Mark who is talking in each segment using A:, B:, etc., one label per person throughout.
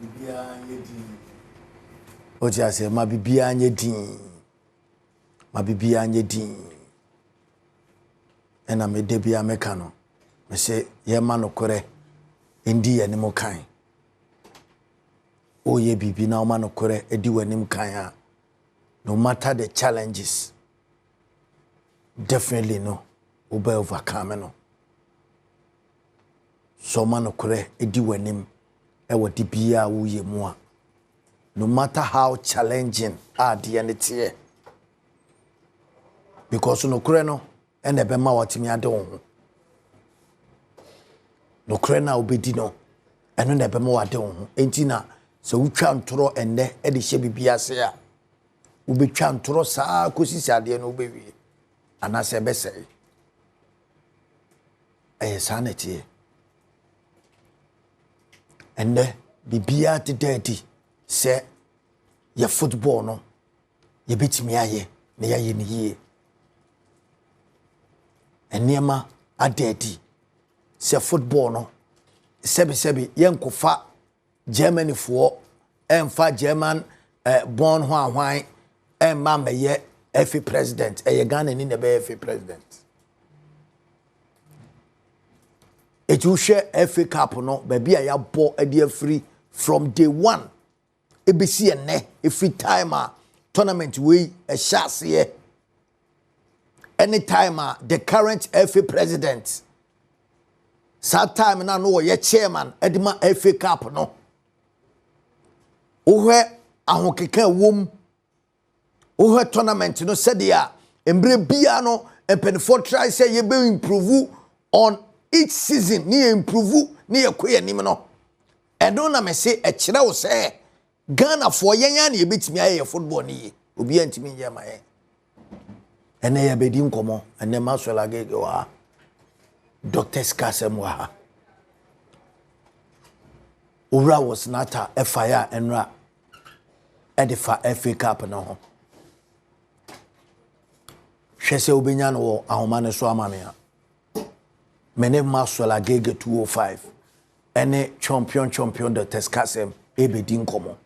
A: bibia yedi o ti ase ma bibia yedi ena me de bia meka no me se ye ma no kore ndi ye ni mo kan o ye bibi na o ma no kore edi wanim kan a no matter the challenges definitely no o be overcome no so ma no kore edi wanim e wodi bia wo ye mu a no matter how challenging are the entity because no kore no and ebe ma watimi ade wo ho no kore na obedi no eno na ebe ma wade wo ho enti na se wutwa ntoro enne e de hye bibia se a ubetwa ntoro saa kosisi ade no obewie ana se be sei sanity enne bibia te daddy se ye football no ye betimi aye na ye ni yie eniema adedi se football no sebi yenkofa Germany for emfa German born ho ahwan emma meye FA president eye Ghana ni na be FA president ejuhwe FA Cup no ba bia ya bo ade free from day one ebisi ene every time tournament we a chance anytime the current FA president that time na no ye chairman edima FA Cup no ohwe ahokeka wom ohwe tournament no said ya embre bia no empenfo try say ye be improve on each season ni improve ni yekoye nim no eno na me say e kire wo say Ghana for yenya na ye betimi aye football ni ye obi antimi ye maye ene ya bedi nkomo ene maswela gege wa Dr. Skasem wa ura was nata FIA enra edifa FA Cup no ho hwese obenya no wo ahoma ne so amame a mene maswela gege 205 ene champion Dr. Skasem ebedi nkomo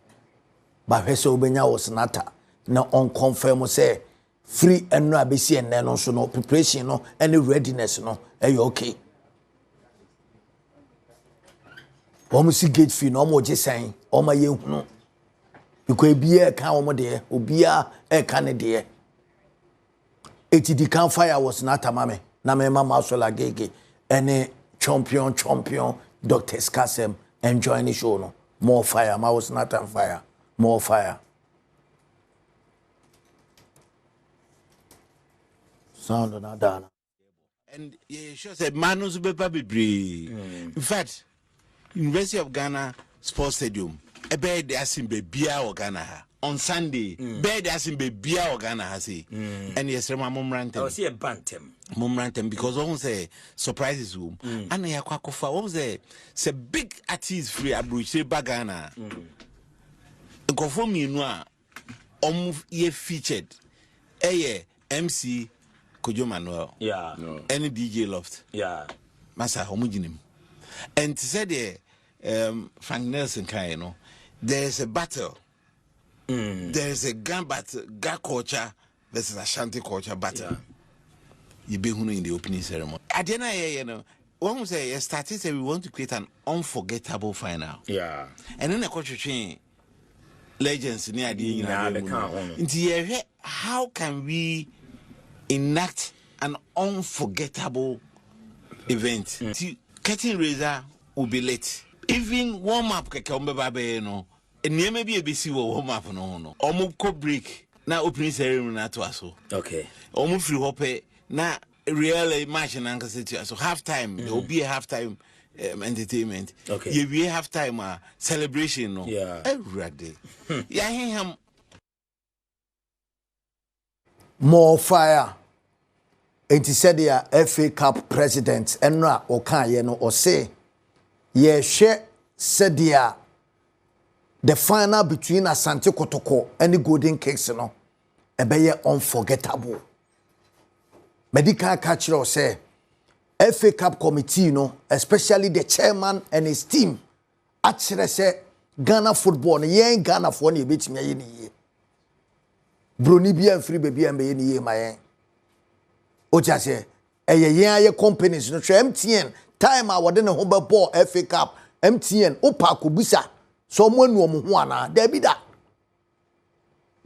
A: ba hwese obenya was nata na on confirm say free and no abesi and no so no preparation no any readiness no okay omusi gate fee no mo je san o ma ye hunu because bia kan o mo de obia e kan de etidi kan fire was not amame na me mama so la gege any champion Dr. Skasem enjoy the show no more fire ma was not on fire more fire sound on Adana.
B: And yeah, sure said Manus Bepa Bibri. In fact, University of Ghana Sports Stadium, a bed asking Bia or Ghana on Sunday, bed asking Bia or Ghana has he. And yes, my mum ranted.
C: I see a bantam.
B: Mum ranted because almost a surprises room. And I quacofa, what was a big artist free abruche bagana. Go for me, no, ye featured a MC. Kojo Manuel.
C: Yeah.
B: No. Any DJ Loft.
C: Yeah.
B: Masa homogeneous. And to say the Frank Nelson kind, you know, there is a battle. There is a gun battle, Ga culture versus Asante culture battle. You be in the opening ceremony. At the end of the year, you know, one was a started say we want to create an unforgettable final.
C: Yeah.
B: And then the culture change legends near the how can we enact an unforgettable event? Curtain raiser will be late. Even warm up keke no. And maybe a BC will warm up no. Omo break na opening ceremony na to aso.
C: Okay.
B: Omo free hope na real match na nka set so half time there will be a half time entertainment.
C: Okay.
B: You be half time celebration no.
C: Yeah.
B: Every yeah him
A: more fire. And he said, FA Cup president, Enra Okaye no or say, ye share said the final between Asante Kotoko and the Golden Cakes, no, a be unforgettable. Medical catcher say, FA Cup committee, no, especially the chairman and his team, akyerɛ sɛ Ghana football no yen Ghana for no yɛbɛtumi ayɛ ne yie broni bia mfiri baabi a mbɛyɛ ne yie ma yɛn o kya sɛ ɛyɛ yɛn ayɛ companies no hwɛ MTN time a wɔde ne ho bɛbɔ FA Cup MTN opa akobisa so mo anu ɔmo ho ana da bi da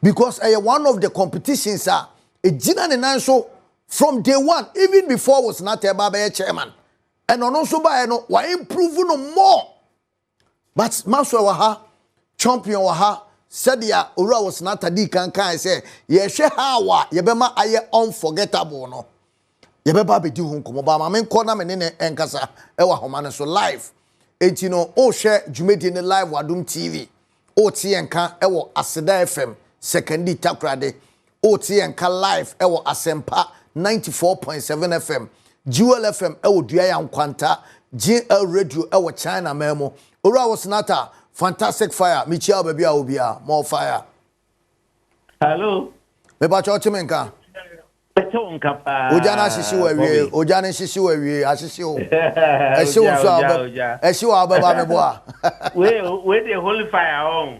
A: because one of the competitions a ejina ne nan so from day one even before was not a baba chairman and ono so ba no wa improve no more but maso wa ha champion wa ha said ya owura was not a di kan say ye hwe ha wa ye be ma aye unforgettable no ye be ba be di ho nkomo ba ma men ko na me ne enkasa e wa homa ne so live etino o hwe dwumedi ne live Adom TV o tie enka e wo Aseda FM secondi takrade o tie enka live e wo Asempa 94.7 FM Jewel FM e wo dua ya nkwanta GL radio e wo China memo ora was nata fantastic fire michia baby a obia more fire
C: hello
A: me ba cho chimenka
C: beto nkapa
A: ojana shishi wawie ojana shishi wawie ashishi o ehye wo so aba ehye wo aba ba me boa
C: we the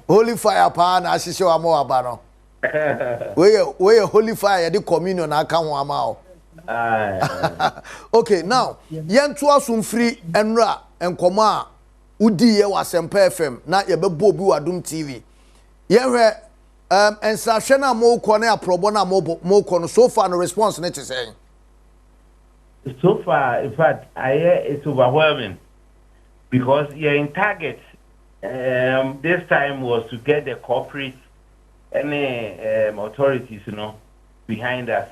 C: holy
A: fire pa na ashishi wa mo aba no we holy fire the communion aka ho ama o okay now yentu asumfiri enra enkomo a udi ye wa Sempa FM na ye bebo obi wa Adom TV ye hwe ensahwe na mo ko na aprobo na mo ko no so far no response na te say
C: so far in fact it's overwhelming because you're in target this time was to get the corporate any authorities behind us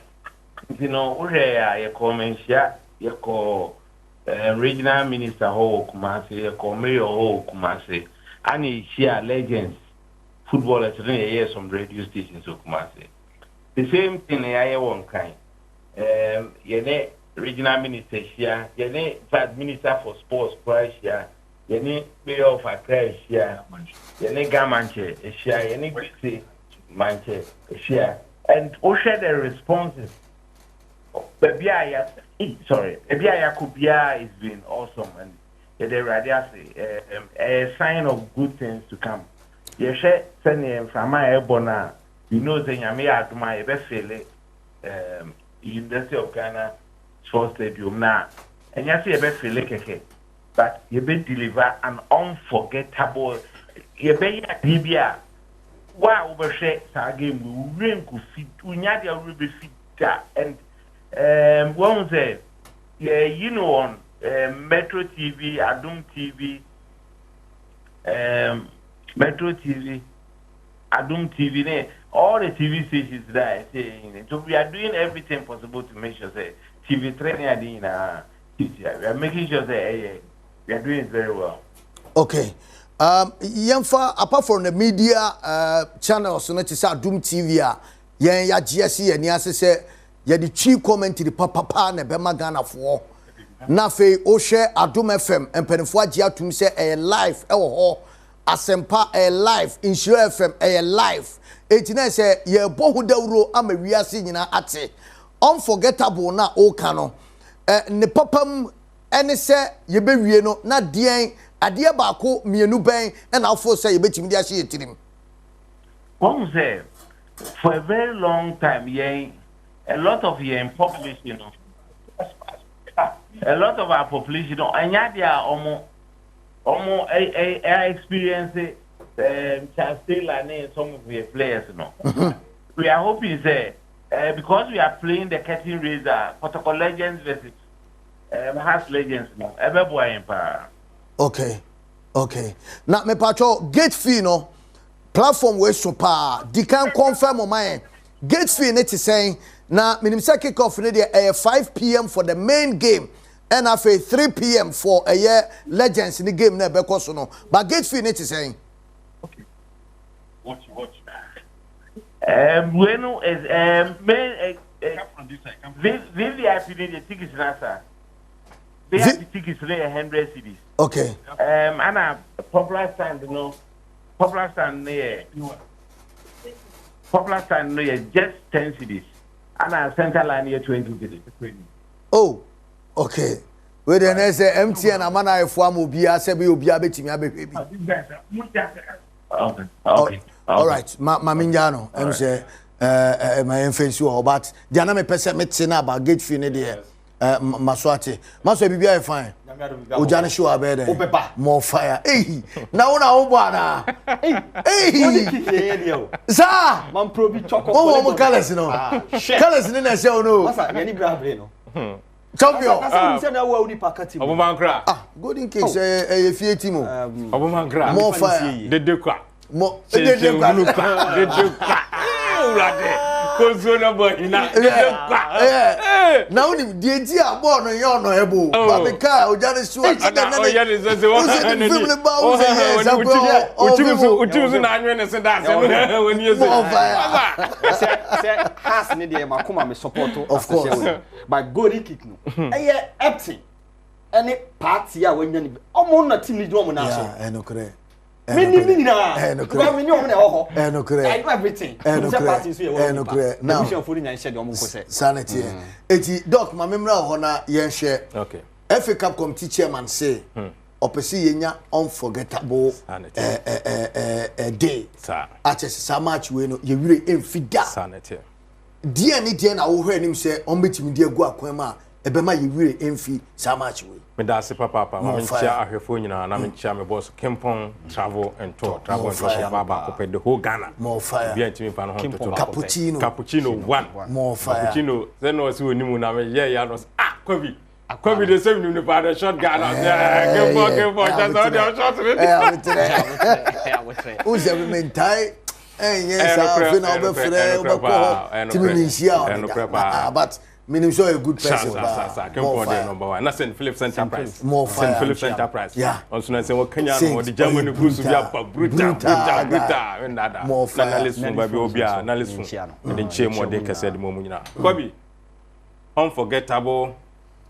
C: you call regional minister ho Kumasi you call mayor ho Kumasi and he share legends footballers hear some radio stations of Kumasi the same thing I one kind regional minister here minister for sports price here mayor of Accra here Gamanche here Manche share and share the responses. Babiaya Kubia has been awesome and a sign of good things to come. You share sending from my ebona, you know the Yamia to my best University of Ghana Sports Stadium now. And you see a best feeling, but you be deliver an unforgettable you be a DBA. Why overshare our game? We ring to fit. We need to be fit and one say, on Metro TV, Adom TV, Metro TV, Adom TV, all the TV stations there saying. So we are doing everything possible to make sure that TV training we are making sure that we are doing it very well.
A: Okay. Yemfa apart from the media channels so not Adom TV yen ya GSC yen asese ye the chief commentary papa na bema Ghana for na fe o share Adom FM empenfo agi atum se e live e wo ho Asempa e live Insure FM e live etina se ye bohu dawro ama wiase nyina ate unforgettable na o kano ne papam ene se ye bewie no na dien adia baako mienu ben and afo say you betimi dia hye tirim
C: one say for a very long time a lot of population a lot of our population anya dia omo experience and some of the players we are hoping say because we are playing the curtain raiser protocol legends versus has legends everybody empire.
A: Okay. Now me patrol gate fee no platform we super. Di can confirm on my gate fee net is saying now minimum kick off a 5 p.m. for the main game and after 3 p.m. for a year legends in the game never because no. But gate fee net is saying.
C: Okay. Watch. Bueno is main VVIP need the tickets answer. VIP tickets 100 cedis.
A: Okay.
C: And a popular stand, popular stand near just 10 cedis. And a center line near 20 cedis.
A: Oh, okay. We dey na say MTN amana efo am obi a se be obi a betimi abehwe bi.
C: Okay.
A: All right. Ma minja no. Em say my face you but dia na me pese me te na about gate fee ne dey. Maswati. Maso bibia e fine. Oja ne show abede. More fire. Hey. Na una wo bana. Hey. Sa.
D: Man probi choko.
A: Oh, mo colors no. Colors ni na say no.
D: Masa, ye ni brabre no.
A: Champion.
D: Say na wa uni pakati.
B: Obomankra.
A: Golden cake say fie team o.
B: Obomankra.
A: More fire.
B: De kwa.
A: Mo
B: de kwa. Urade. Konsola boy na. Na uni die ti abo no ye ono ebo. Babeka oja ne so ati na o ye ne se wo
A: film le ba o se yes
B: utu na anwe ne se da se no woni yeso.
D: Say has ni dey makoma me support
A: of course.
D: But golden kick no. Eye empty. Any party a wanya ni. Omo na team ni do omo na so.
A: Yeah, no kre.
D: Mini na.
A: No
D: Because me omo na ho.
A: No kre.
D: I do everything.
A: No kre. Now.
D: We for nya share de omo ko say.
A: Sanity. Eti doc ma memra ho na yen share.
B: Okay.
A: FA Cup committee chairman say opesi yenya unforgettable day.
B: Sir.
A: Aches sa match we no ye wire emfida.
B: Sanity.
A: Die ni die na wo hwe nim say on betimi die gu akwan ma ebema ye wire emfi sa match we.
B: Me da se papa ma menchia ahwefo nyina na menchia me boss Kempon travel and tour baba ko the whole Ghana.
A: More fire.
B: Bien timi pa no to cappuccino 1.
A: More fire.
B: Cappuccino then no si onimu na me ye ya no Kwabi the same ni pa the shot Ghana. Kempon just on the shot.
A: Who's the mentai? Yes, I feel now be free but meaning so a good person.
B: Kempon the number 1. Na St. Philip's Enterprise.
A: More fire.
B: St. Philip's Enterprise.
A: Yeah.
B: Also na say wo Kenya no the German cruise bi apa brutal. Ndada.
A: More fire.
B: Na listen ba bi obi a na listen. The chemo de kase de momu nyina. Kwabi unforgettable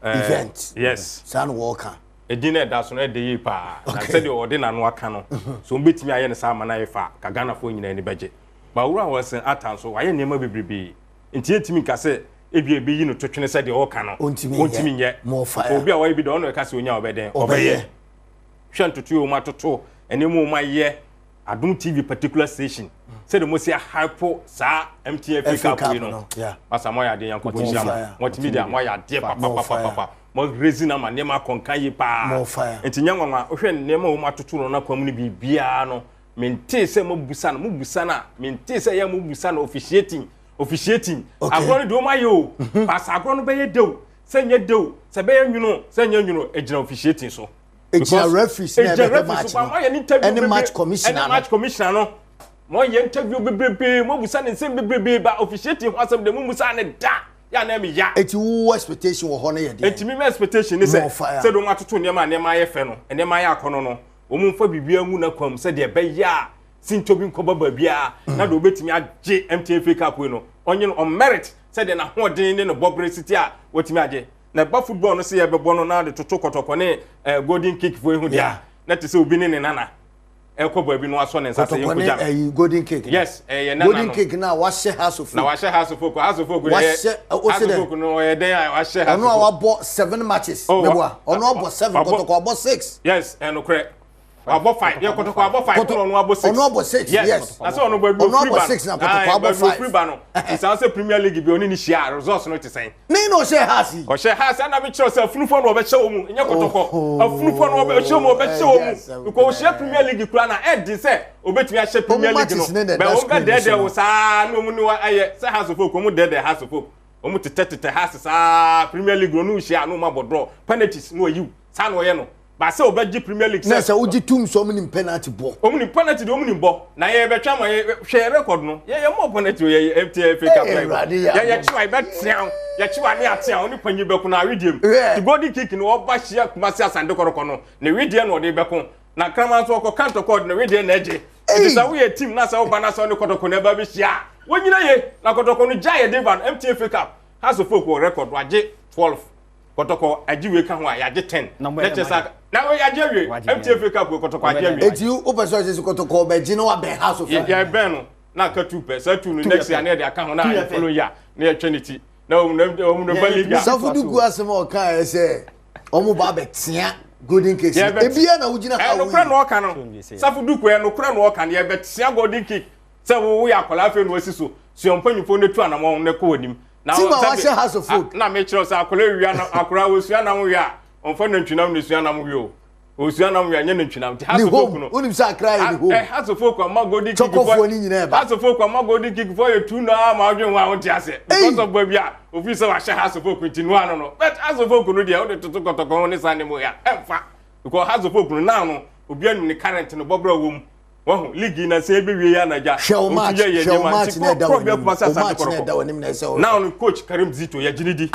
A: event.
B: Yes.
A: San Walker.
B: Edina da so na de yi pa. Na say the ordinary no aka no. So mbetimi aye ne sa ma na yefa ka Ghana fo nyina ni beje. Ba wura wo sen atan so aye nema bebrebe. Nti etimi ka say ebi yi no twetwene say de oka no. Ontimi nye.
A: More fire.
B: Obi a wa bi de ono ka say onya obeden. Obeye. Hwantoto o matoto enemu o maye Adom TV particular station. Say the most hypo sa MTN FA Cup no.
A: Yeah.
B: Asa mo ya de yanko bonjam. What media mo ya de papa. Mo resina ma nema konkan yi pa.
A: More fire.
B: Enti nyanwa ohwe nema o matoto no na kwam ni bibia no. Mente say mo busa na. Mente say ya mo busa na officiating. Agro do ma yo. Pass agro no be ye dew. Say nye dew. Say be ye nwuno. Say nye nwuno ejina officiating so.
A: It's a referee match. Any match commissioner
B: no. Mo ye interview bebrebe mo busa ne nsem bebrebe ba officiating wasem de mo busa ne da ya na me ya.
A: Eti wo expectation wo ho na ye de.
B: Eti me expectation ni say do matoto nema ye fe no. Nema ye akono no. Omu mfa bibia ngu na kwam say de be ya sintobi nkoba ba bia na do betimi age MTN FA Cup we no. Onye on merit say de na hoden ne no bobre city a wotimi age. Na ba football no say ye be bono na de toto kotoko ne golden kick for ehu dia na te say obi ne nana ekobo abi no aso ne nsa say
A: ekujam golden kick
B: yes ye nana
A: golden kick na wa share house of
B: na wa share house of folk no ye den wa share house
A: ono wa bo 7 matches meboa ono bo 7 kotoko abo 6
B: yes eno correct abo 5 ye kotoko abo 5 ono abo 6
A: ono abo 6 yes
B: na say ono bo
A: free ban 6 na kotoko abo 5
B: free ban no isa say Premier League bi oni ni share results no te say
A: ni no share house
B: o share house na be chiro say funufo no be che omu enye kotoko funufo no be che omu be che omu because share Premier League kura na e say obetumi a share Premier League no be o be de wo sa no mu ni wa aye say house of folk omu de house of folk omu tete house sa Premier League no share no ma bodro penalties no yiw sa no ye no ba say obeji Premier League
A: na say uji tum so many penalty bo
B: omuni penalty do omuni bo na ye betwa ma ye hwe record no ye mo penalty ye MTN FA Cup ye chiwa betian ye chiwa ne atian oni panyi beku na wediem the golden kick no oba hia kumasi Asante Kotoko no ne wedie no de beku na krama so ko kanto code ne wedie na eje it say we team na say oba na say oni Kotoko na ba be hia wonyina ye na Kotoko no jaye Devan MTN FA Cup has of folk record waje 12 Kotoko ajiwe ka ho a yaje 10 let's na we ajewe MTN FA Cup Kotoko ajewe
A: eti o person say Kotoko be ji no wa ben house of
B: ya ben no na ka 2 say 2 no next year na dey aka ho na follow ya na ya trinity na o no baliga
A: so fudu gu asem o kan say omo ba be tia golden cake ebia na wugina ha
E: no kra no oka no safu duku no kra no oka ne be tia golden cake se wo ya akola afi no asiso si ompanyufo ne tu anamo ne ko onim na
A: house of food
E: na me kiro sa akola wi na akora wo su anamo wi a onfa na ntwinam ne su anamo wi o osu anamo wi anya na ntwinam ti house of food no
A: onim sa cry ni ho
E: house of food ma golden cake house of food ma golden cake for you tu na ma adwen wa won ti ase because of baby a officer wa she house of food ntinu ano no but house of food no dia o de toto kotoko ne sa ne mo ya emfa because house of food no now no obi anu ne current no bobra wom wahu league na se ebe wie ya na ja
A: o match na da
E: now no coach Karim Zito ya jinidi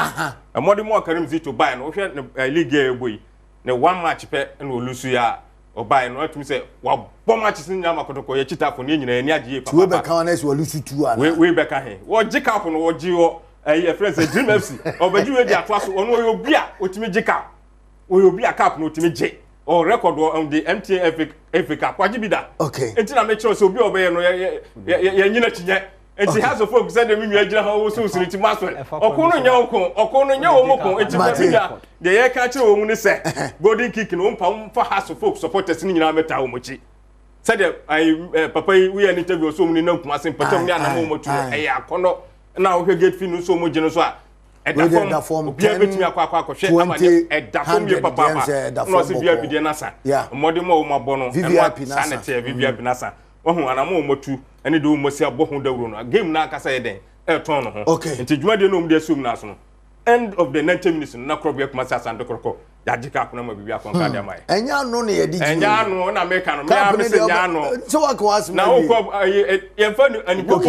E: amode mo Karim Zito buy no hwe league ya eboyi ne one match pe na olusu ya obuy no atumi se wa bo match sin nyama kotoko ya chita fo ne nyina ani agye papa
A: we be kan na se olusu 2 ana
E: we be ka he wo jika fo no wo ji wo friends Dream FC obaji we di atwa so ono obi a otimi jika obi a cap no otimi je or record on the MTN FA CUP wajibida
A: okay
E: enti na me kire so obi obeye no ya nyina chinye enti has of folk said me nwa gina ha wo so siriti maswel okono nya wo moko enti babida de ye ka kire wo mu ni se golden kick no mfa has of folk supporters ni nyina meta wo mochi said papa we an interview so mu ni na kuma patam ni anamo motu akono na wo gate fin so mo gina so a Eda form bia betimi akwa hwe amane eda form ye papa no se bia bidie nasa mmode mo wo mabo no sanete VIP nasa wohu anamo motu ene de wo mosi abo ho dawro no game na akasa ye den ton no ho nti dwumade no mde sum na so no end of the 90 minutes na krobia kuma sa Asante Kotoko ya jika kuna ma bibia kon ka de mai
A: enya no ne ye di
E: enya no na me ka no me amese nya no
A: so wa ko asma
E: na wo ko ye fa ani ko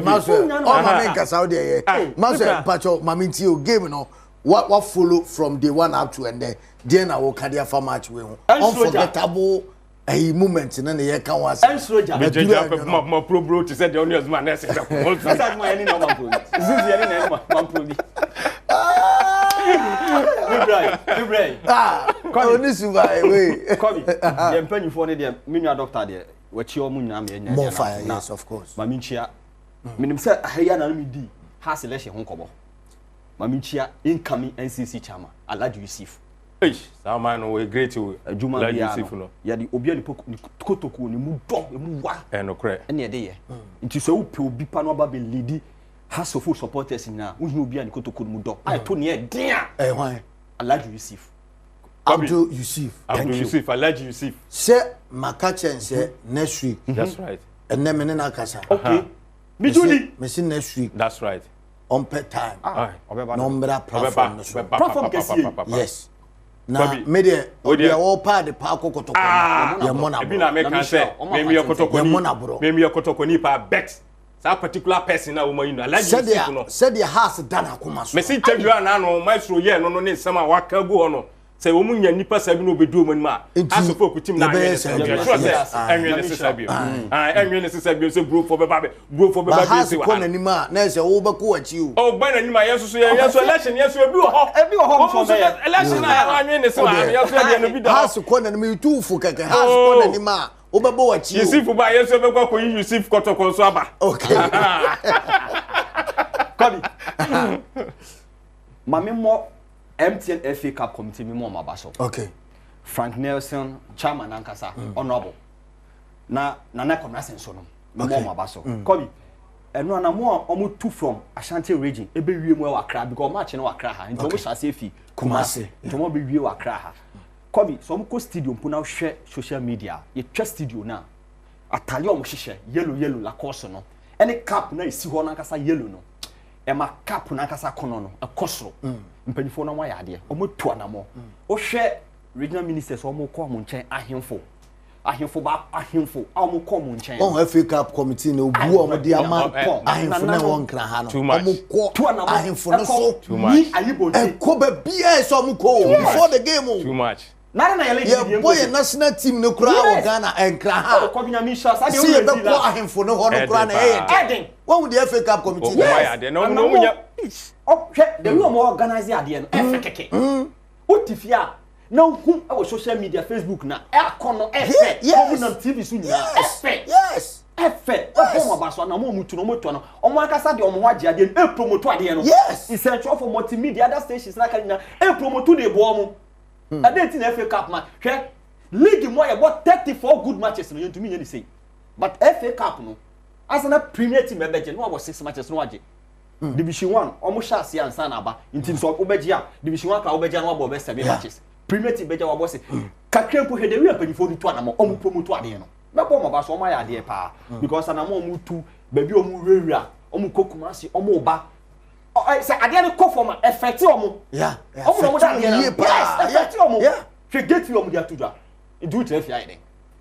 A: maso o ma me ka saudi ye maso pacho maminti o game no what follow from day 1 up to end there na wo ka dia fa match we ho unforgettable a moment na ye kan wa sa
D: ensoja
E: me jeja ma pro bro to say the onions man na say that
D: ma any no man pro zizi any na man pro bi Ibrahim
A: oni survive we
D: kobi ye mpanyifo ne de menua doctor de wachi o munya me nya
A: more fire yes of course
D: ma minchia minim say ahya na me di ha selection ho kobo ma minchia incoming NCC chairman Alhaji Yusuf
E: that man we great to
D: Juma Yusuf no ya di obi ani Kotoko ni mu do mu wa
E: no kre
D: ene de ye nti so upe obi pa no ba be lady has of full supporters na wo hin obi ani Kotoko mu do ai to ne dia
A: hwan
D: Alhaji Yusuf
A: Abdul Yusuf
E: Alhaji Yusuf
A: say makachen say next week
E: that's right
A: and then me na kasa
D: okay
A: Bijuli me see next week
E: that's right
A: on pet time
E: number
A: platform yes na me de
E: obi
A: all part the park Kotoko
E: ya mona ebi na me kan say me Kotoko ni pa bet that particular person na woman you know Alhaji Yusuf no
A: said the house done akoma so
E: me see interview na no maestro ye no ne nsema waka go no say wo munya nipa sabi no obedu oman ma asofo ku tim na anwe say anwe ne sabi anwe ne sabi so bro for beba say
A: wa na nima na say wo beko achi
E: o ba na nima yeso election yeso ebi ho
D: for me
E: election na anwe ne say yeso de no bi da
A: house ko na nima tufu keke house ko na nima wo bebo achi
E: Yusuf ba yeso beko ko Yusuf Kotoko so aba
A: okay
D: Kobi mame mo MTN FA CUP committee memo mabaso
A: okay
D: Frank Nelson chairman ankasa honorable na Konrasen so no memo mabaso Kobi eno na mo omo two from Ashanti region ebe wie mu wa Accra because match no wa Accra ha nti omo shase fi Kumasi nti omo be wie wa Accra ha Kobi so omo ko stadium puna hwe social media ye twa studio na atale omo hihye yellow la course no any cap na isi ho na ankasa yellow no ema cap na ankasa kono no akosoro mpanyifo na wa yade omo tu anamo o hwe regional ministers omo ko mo nchen ahemfo omo ko mo nchen
A: on FA CUP committee na obu omo di ama ahemfo na won kra ha no omo ko
D: tu anamo
A: ahemfo no so
D: ni ayibo
A: ko ba bia so omo ko before the game
E: too much
D: na yele
A: ye boy national team no kra o Ghana enkra ha
D: ko binya mi sha sa de
A: o see be ko ahemfo no ho no kra na
D: Eden
A: when would the FA CUP committee
E: why ade no munya
D: oh the we mo organize ade no efe keke otifia na hu e social media Facebook na e akono efe government TV so nya efe
A: yes
D: efe omo baso na mo mutu no moto no omo akasa de omo waje ade e promote ade no
A: yes
D: essential for multimedia other stations na kan na e promote de bo omo ade ti na FA Cup man hwe league mo ye bought 34 good matches no yentumi ye ni say but FA Cup no asana premier team ebeje no about 6 matches no waje Division 1 omo shase ansa na aba nti so obeje a Division 1 ka obeje na abo be 7 matches premier team beje wabo se kakrempo hede wi apanifo ni to anamo omo promote ade no mebo mo ba so omo ya ade pa because anamo omo tu baby omo rewura omo kokumasi omo ba say ade no ko form effect omo
A: yeah
D: omo da ade no effect omo she get you omo dia tudwa do it if ya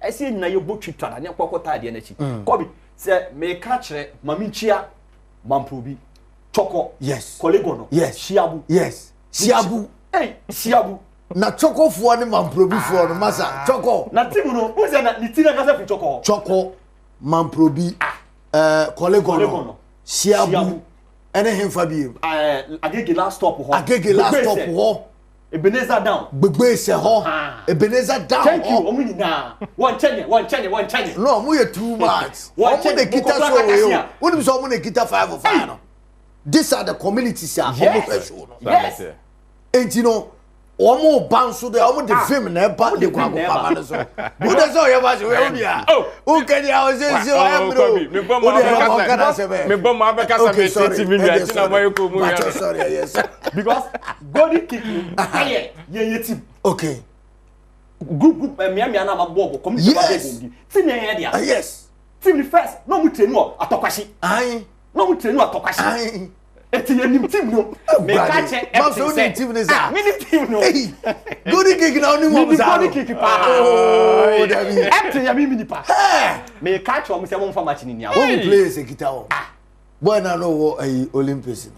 D: I see na yo bo twitwa na kwakota ade na chi kobi say me ka kire mami nchia mamprobi choko
A: yes
D: kolegono
A: yes
D: shiabu
A: yes shiabu
D: shiabu
A: na choko fo ne mamprobi fo no masa choko
D: na timu no o se na ni tina ka se fi
A: choko mamprobi kolegono shiabu ene hemfa bi
D: agege last stop ho Ebenezer down
A: gbegbe se ho Ebenezer down
D: thank you omuni na one chanye
A: no mu ye too much omo de kita so we woni so omo de kita 5 of 5 no these are the communities are almost show no
D: yes
A: enti no omo banso de omo de film na ba de kwa kwa ma so wo de so ye ba so we onia o kani a o se o emro
E: me bom ma be kasa me TV nwa ti na mo ko mu ya
A: sorry yes
D: because golden kick ye team
A: okay
D: group mia na ma bobo community ba bobo team ye dia
A: yes
D: team the first no mu trenu atokwashi no mu trenu atokwashi eti ye nim team no me ka che
A: ma so ni team ni za
D: mini team no
A: golden kick na oni mo za
D: golden kick pa
A: oh dabi
D: eti ya mimi ni pa me ka che o mo se mo fa match ni nia
A: o play sekita o boy na no wo Olympics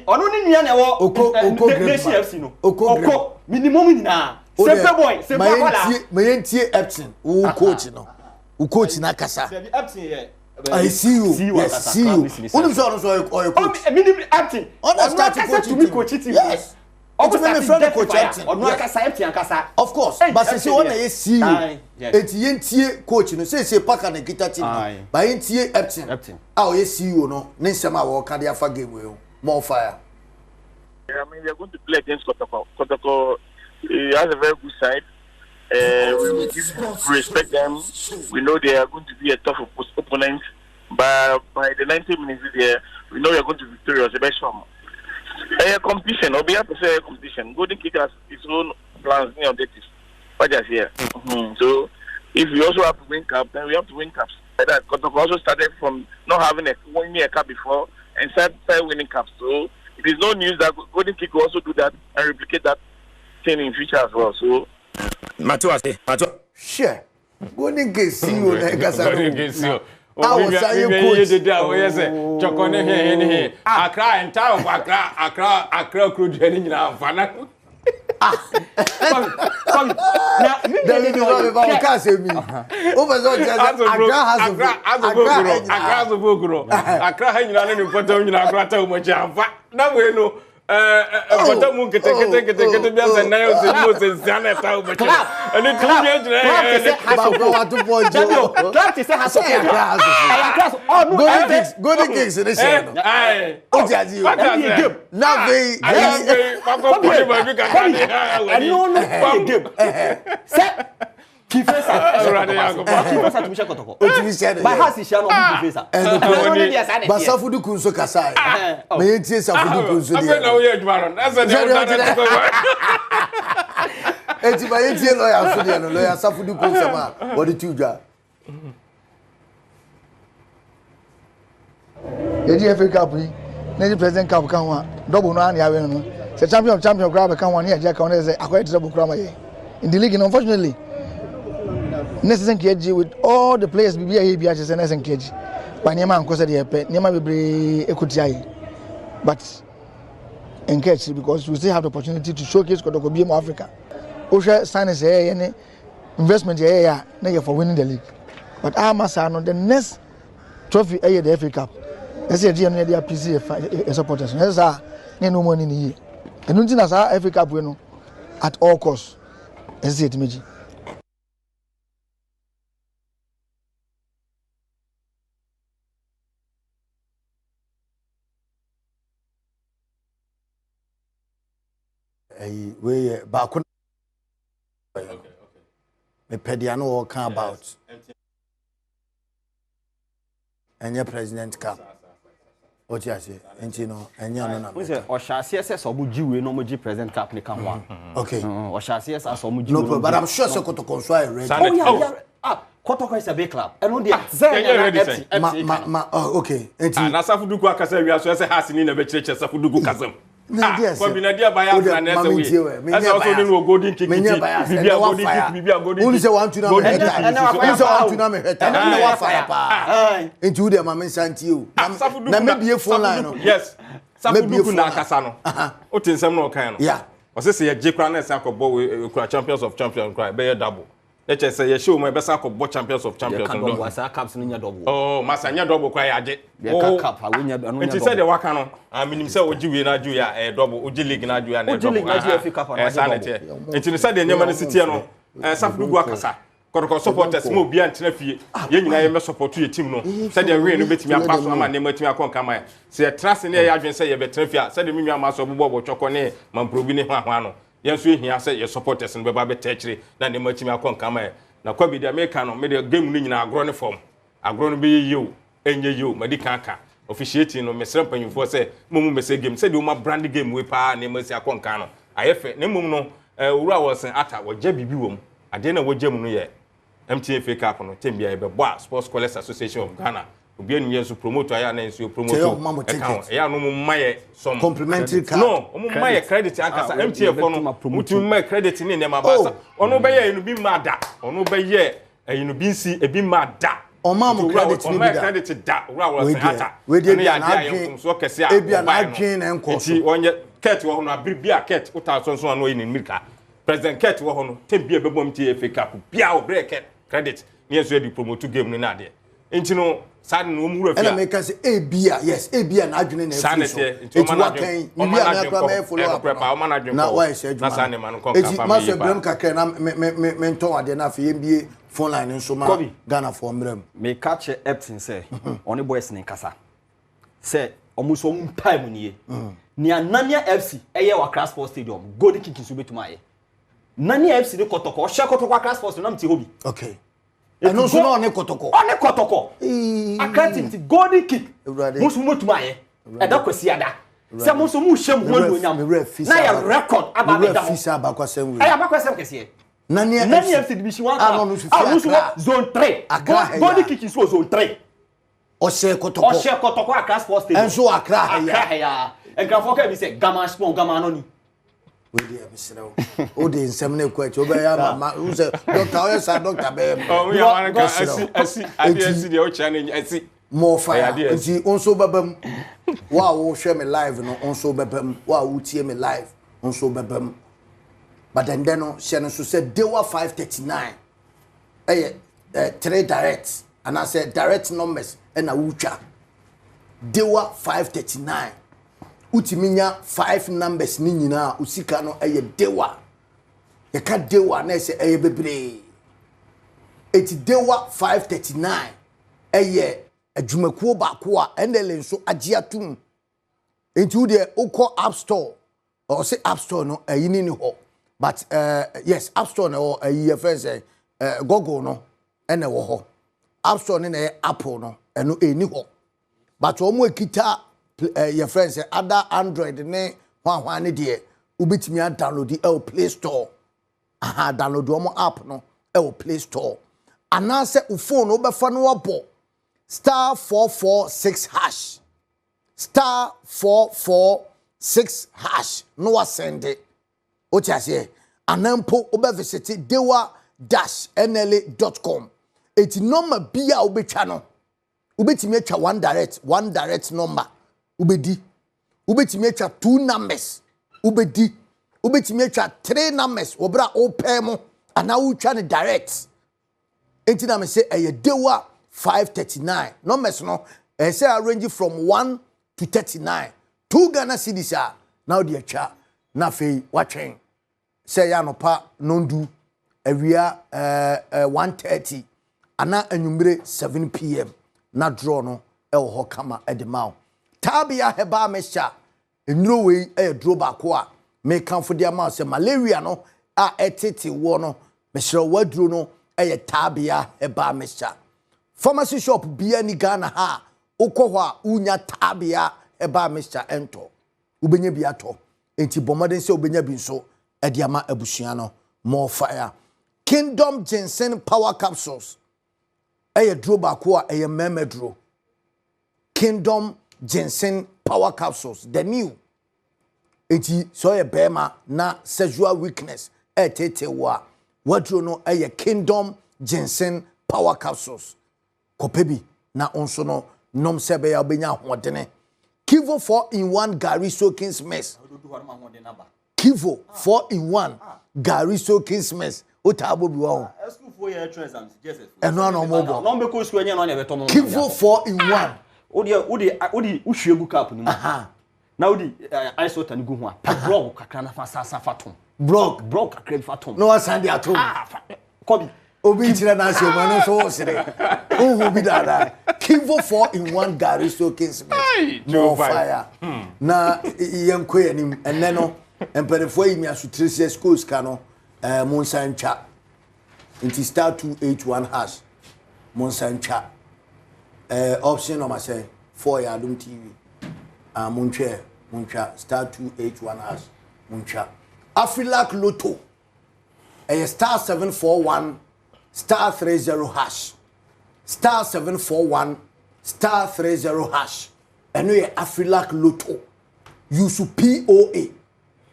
D: onu ni nia na wo
A: oko
D: FC no oko minimum nyina sempe boy sempe wala
A: mayentie Epson wo coach no wo coach na kasa
D: Epson ye
A: I see you yes see you onu so coach
D: minimum Epson
A: understand
D: coach team
A: yes Otu me friend coach Epson
D: onu akasa Epson akasa
A: of course but say one na see you enti yentie coach no say paka na kita team ba yentie Epson ah o ye see you no ne nsema wo ka dia fa game we more fire.
F: I mean, we are going to play against Kotoko. Kotoko has a very good side. We respect them. We know they are going to be a tough opponent. But by the 90 minutes there, we know we are going to be victorious. The best one. A competition, or we have to say a competition. Golden Kick has its own plans and objectives. But just here. So, if we also have to win cup, then we have to win cups. Like that. Kotoko also started from not having a 1 year cup before. And start winning cups. So it is no news that Golden Kick will also do that and replicate that thing in future as well. So
E: Matua.
A: Sure. Golden Kick see you na kasa.
E: Golden Kick see you.
A: I was saying coach.
E: Chokone he. Accra entire Accra crew journey na amfana.
D: Come. Now,
A: There is no about cancer me. Over so just
E: Accra ha nyina ne poto nyina Accra ta mo jamfa. Na we no poto mu kete bia se na yo se mo se siana ta mo cha. Ani tu bia jina
A: ba to bojo.
D: Clap to say has of
A: Golden Kicks in the show.
E: Ai.
A: O jaji o. Na be
E: papa put ba bi ka
D: no game. Say Kifesa. Kifesa to Michel Kotoko. By house is no Kifesa.
A: Ba safudu kunso kasai. Me yentie safudu kunso dia.
E: Na we adwaro. Na say dey
A: eti ba yentie lawyer so dia no lawyer safudu kunso ma. What did you do?
G: Yeji FA Cup ni, neji President Cup kan wa, double no an ya we no. Se champion grab kan wa ni eje kan na say akwai double kura ma ye. In the league, unfortunately, Necessary KG with all the players be here be actually necessary KG. But Nema and Kosa de Pe, Nema be Ekutai. But engage because we still have the opportunity to showcase Kotoko BM Africa. Osha sign is any investment here for winning the league. But our Masano, the next trophy the FA Cup. Let's say GM the PC supporters. That's no money in the year. And nothing as our FA Cup winner at all costs. Let's see it, Meji.
A: we back me pediano or can about and your president cup. What you say? And you know, and you know,
D: we say or shall CSS or Muji no Muji president cup ni can one.
A: Okay.
D: Or shall CSS or Muji.
A: No, but I'm sure Kotoko is ready.
D: Oh yeah. Kotoko is a big club. And on the
A: okay.
E: And Asafuduku akasa wi aso ese has ni na be church Asafuduku kasam. Ko bi na dia ba ya na na we. Asa also ni no golden kick. Bibia golden kick, bibia golden kick.
A: Only say want to know me. Only say want to know me. Na wa fire pa. Into dem ma mensanti o. Na me bie phone line no.
E: Yes. Asafuduku na akasa no. O tinsem no kan no.
A: Yeah.
E: O say ye jekra na ese akọbọ we champions of champions cry be double. Let's say you show my best cup champions of champions.
D: Caps in your double.
E: Oh, Masanya double cry aje.
D: Cup, I win your.
E: And she said the wakano. I mean, himself would you na Juya a double, Uji League na Juya and double. And she said the Yaman City, and Safu Guacasa. Kotoko supporters mo bia ntena fie ye nyina ye me support your team no said the rain no betimi apaso ama ne matimi akon kama se trust ne ye adwen se ye betena fie said the mi ama so bobo choko ne mamprobi ne hwa no yenso ehia se ye supporters no beba be techire na ne matimi akon kama na kwabi de America no me de game no nyina agro ne form agro no be ye enye ye madika aka officiating no mesre panyimfo se momu mese game se de uma brand game we pa ne masi akon kan no ayefe ne mum no owura wosen ata wogya bibi wom ade na wogya mu no ye MTN FA CUP no tembia e be boa Sports Scholars Association of Ghana obi anu yesu promoter ya na enso promoter ya no maye some
A: complimentary card
E: no maye credit ankasa MTN for no mutu maye credit ni ne mabasa ono be ye enu bi mada ono be ye enu bi nsi e bi mada
A: omam credit ni bi da
E: credit da ura wa se ata
A: we dey
E: ya na so kese a
A: ebia na adwen na enko
E: so onye ket wo no abiribia ket utasonso anu yi ni mirika president ket wo no tembia be bom MTN FA CUP bia o break credit ni enso di promote game no na de enti no sad no mu rafia
A: and I make say ebia yes ebia na adwene na
E: efo
A: enti wakan ni bia na akra me follow up na why say adwuma na
E: sane man kon
A: kapa ma so brem kakra na me nton ade na afie mbie phone line nso ma Ghana for mbrem
D: me catch Epson say oni boys ni kasa say omuso mpa mu nie ni anania FC eye wa Crash Sports Stadium goal kick so betuma ye nania FC ni Kotoko hye Kotoko Crash Sports na mti hobi
A: okay and also no ne Kotoko
D: one Kotoko akanti golden kick musu mutuma ye eda kwasi ada se musu mu hye mu hono nyam na ya record aba be da
A: fisa ba kwasem we
D: aya ba kwasem kese nania FC division 1 musu zone 3 golden kick so zone 3
A: Oshe
D: Kotoko Crash Sports Stadium
A: enso akra
D: ya enkrafo ka bi se gama spon gama no ni
A: we dey misrew o dey nsem na kwachi o be ya mama who say doctor o say doctor be
E: oh we are man asi adi dey o cha na asi
A: more fire nti onso babam wa wo hwe me live no onso babam wa wo tie me live onso babam but then no she no so say dewa 539 3 direct and I said direct numbers and a wucha dewa 539 utiminya 5 numbers ni nyina usika no dewa ye ka dewa na se bebre eti dewa 539 adwumakuo baako a enele nso agiatum enti wo de ukọ app store or say app store no ni ni ho but yes app store no ye friends Google no ene wo ho app store ne na Apple no eno eni ho but omo ekita your friends other Android ne hwan ne de ubitimi download the Play Store download omo app no Play Store anase u phone obefa no wabo *446# *446# no wasende o tiase anampo obevisit dewa-nla.com eti number bia obetwa no ubetimi atwa one direct number ubedi ubetimi atwa 2 numbers ubedi ubetimi atwa 3 numbers obra opemo ana utwa ne direct enti na me say dewa 539 numbers no say range from 1 to 39 2 Ghana cedis now the atwa na fei watwen say ya no pa nondu awia 1:30 ana anwumre 7 p.m. na draw no ho kama edemao tabia heba mesha enuro we draw baako a me kanfo dia ma se malaria no a etete wo no me hire waduro no eye tabia eba mesha pharmacy shop bia ni Ghana ha ukọ a unya tabia eba mesha ento ubenya bi ato enti bomoden se ubenya bi nso ediama abusua no more fire Kingdom Ginseng Power Capsules eye dro ba ko a eye memedro Kingdom Ginseng Power Capsules the new enti so ye bema na sexual weakness etete wa wadro no eye Kingdom Ginseng Power Capsules kopebi na onso no nom sebe ya obenya hodene Kivo 4-in-1 Gary Soakins mess Kivo 4-in-1 Gary Soakins mess otabo bi wa
D: school for year exams Jesus
A: eno no mo bo
D: no be ko school enya no na beto mo
A: Kivo 4-in-1
D: odi uhwiegu cup ni mu na odi isota ni gu ho a blog kakra na fa sasa fatom blog kakra fatom
A: no Asante atom
D: kobi
A: obi tire na se mo no so sire ohu bi dada Kivo 4-in-1 Gary Soakins no fire na yenko yanim enne no emperefo yi mi asutrise schools ka no monsancha inti star 281 hash monsancha option number say 4 ya Adom TV muncha star 281 hash muncha Afrilak Lotto star 741 star 30 hash star 741 star 30 hash eno ye Afrilak Lotto use POA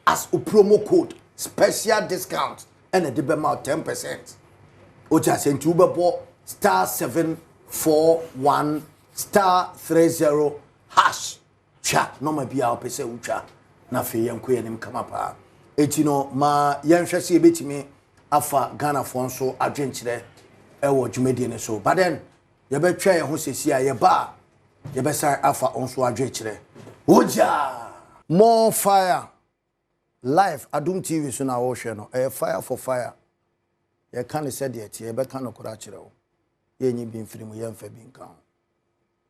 A: as a promo code special discount and a debema 10%. Ocha sent you bebo star 741 star 30 hash cha no ma bia opese ucha na fe yanko yanim kama pa etino ma yanhwese ebetimi afa Ghana fonso adwenkyere ewo dwumedie ne so but then ye betwa ye ho sesi a ye ba ye besa afa onso adwenkyere oja more fire live Adom TV so na wo hwe no fire for fire ye kan said ye tie be kan okura kire wo ye nyi bi mfiri mu ye mfa bi nka ho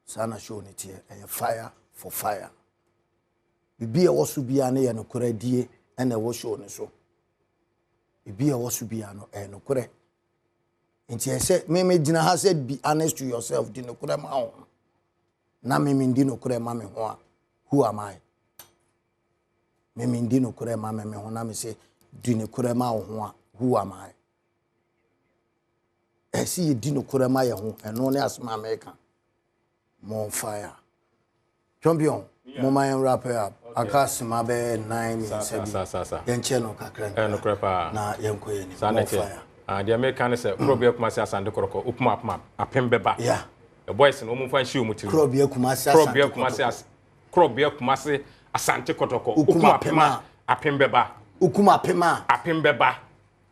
A: sana show ne tie fire for fire bibi e wo so bia ne ye no kura die ene wo show ne so bibi e wo so bia no no kura nti e say me gina ha said be honest to yourself di no kura ma ho na me ndi no kura ma me ho a who am I me ndi no kura ma me ho na me say di no kura ma ho a who am I see you dino kurema ye ho eno ne asma America more fire champion mo man wrap up akasima be 9 minutes yen cheno kakra
E: no krepa
A: na yenko ye ni
E: fire the American say krobia kuma say Asante Kotoko upma apembeba
A: yeah
E: the boys no mo fan shi omuti
A: krobia kuma say
E: Asante Kotoko upma apembeba
A: ukuma apembeba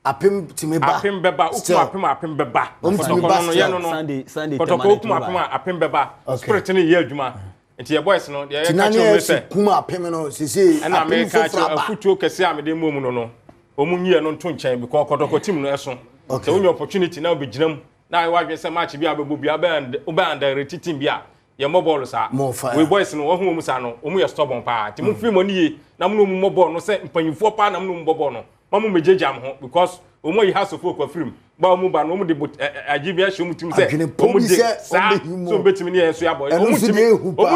A: apem timeba
E: apembeba ukuma apembeba Kotoko no ye no
D: Sunday
E: Kotoko ukuma apembeba spirit ni ye adwuma nti ye boys no ye ka che say
A: ukuma apem no sisi
E: na America afutuo kese amede mom no omunyi no nto nchen because Kotoko team no eso so when opportunity na obeginam na wa dwe say match bi abebo bi abanda team bi a ye mobile sa we boys no wo hu mu sa no omu ye stubborn pa ti mu free money ye na mu no mobile no say mpanyimfo pa na mu no mobile no mamu mejejam ho because omo yi haso folk afrim ba omu ba no omu de agibia hye omu tim say omu de so betimi ne yenso ya boy omu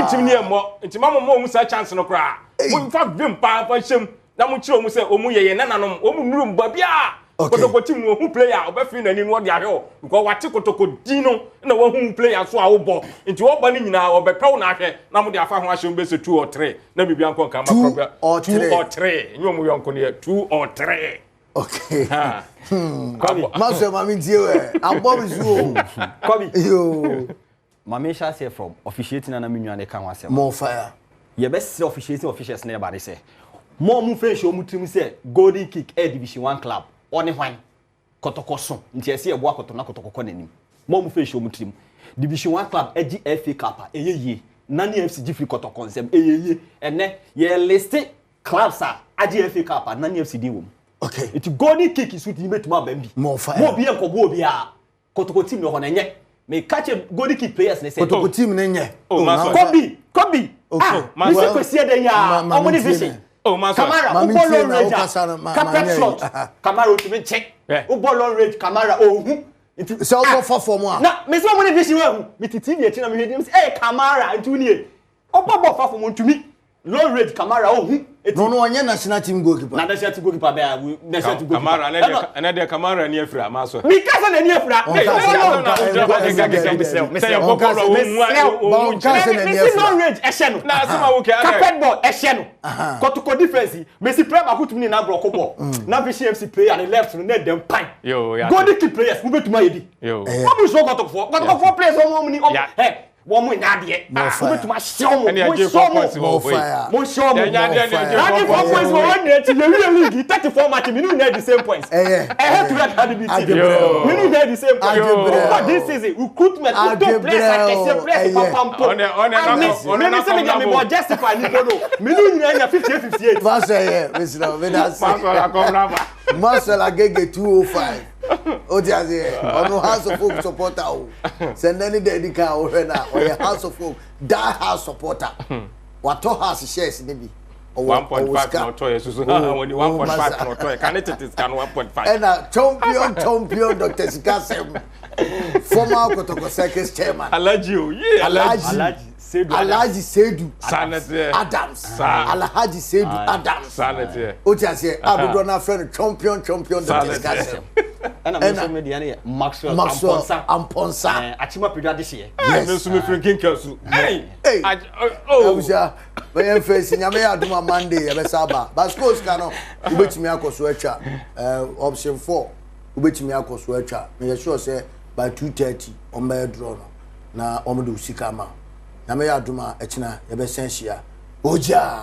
E: tim ne mo nti mamu mo omu sa chance no kra mo in fact vim pa fa hyem na mo kire omu say omu ye nananom omu nurum ba bia Kotoko tim no hu player obefi nani no de ahwe because wate Kotoko di no na wo hu player so a wo bo nti wo ba ni nyina obepew na ahwe na mo de afa ho ahwe be se 2 or 3 na bibia nko nka ma probia 2 or 3 nyo mo yonko ne 2 or 3
A: okay maso mami die we abom zuo
D: kobi yo mami sha say from officiating na menwa ne kan wasem
A: more fire
D: ye be say officiating officials na e ba de say mo mu fe show mu trim say golden kick air division 1 club oni hwan Kotoko so nti ese ebo akoto na Kotoko nanim mo mu fe show mu trim division 1 club agi FA cup eyeye nani FC Gifri Kotoko nsem eyeye ene ye list clubs agi FA cup nani FC di wom
A: okay
D: it golden kick is with metuma bambi
A: more fire
D: mo bi enko bo bi a Kotoko team no ho na nye me catch golden kick players ne say
A: Kotoko team ne nye
D: kobi me say kwesi de ya omo division
E: Oh, man,
D: Camara,
A: Mami
D: Ubolo
A: tie na
D: Ranger,
A: ukasa na
D: carpet shot. Camara to me check. Ubolo Ranger, Camara oh.
A: So go for more.
D: Na me say mo ne vision wa me TV e chi na me hedi me say Camara ntu ni obo fa for mo ntumi low rate Camara oh
A: no onye national team goalkeeper
D: na national team goalkeeper be national team goalkeeper
E: Camara na de Camara ni afira ma so
D: mi kasa na ni afira
E: me say o ko lo wo
A: kasa na ni afira
D: low rate e she no
E: na asema wo ke
D: carpet ball e she no Kotoko defense me see prema ko tumi na block ball na vision FC player on the left no na dem pan
E: yo ya
D: go the players mo betuma yedi
E: yo
D: what we so Kotoko players o mo ni hey one more nyade ah to my show mo show mo nyade 4 points we won there to the league 34 match me no need the same points have to record the beat me no need the same points but this season recruitment to players pam me say me more justify ni bodo me no nyina 58
A: pass Mr. Vedas Marcel Agege 205 Ojaze ono House of Folk supporter o send any dedica o na o House of Folk die house supporter wato house shares ni bi
E: 1.5 no toy so when 1.5 no toy can it is can 1.5
A: and champion Dr. Sikasem former Kotoko Circus chairman Alhaji Sedu Adams Alhaji Sedu Adams Ojaze abudo na friend champion Dr. Sikasem
D: and I'm so media here Maxwell Amponsa achima pedia this year
E: me so me drinking kelsu hey
A: oh we face nyame aduma Monday e be saba baskos ka no ubetimi akoso atwa option 4 ubetimi akoso atwa me sure say by 2:30 on my draw no na omodo usika ma nyame aduma echina e be sensia oja